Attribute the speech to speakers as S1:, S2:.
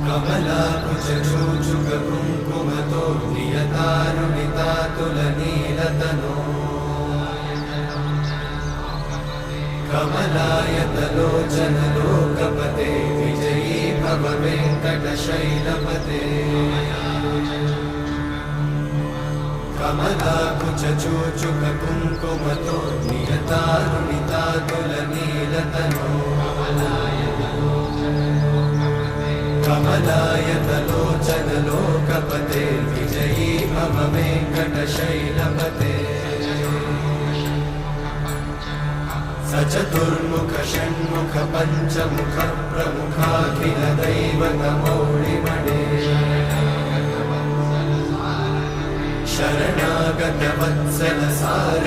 S1: कमलाकुचूचुककुङ्कुमतो नियतारुणितातुलनीलतनो कमलायतलोचनलोकपते विजयी भव वेङ्कटशैलपते कमलाकुचूचुककुङ्कुमतो नियतारुणितातुलनीलतनो कमलायतलोचनलोकपते विजयी भव वेङ्कटशैलपते सचतुर्मुख षण्मुख पञ्चमुख प्रमुखाखिलदैवतमौलिमणे शरणागतवत्सल सार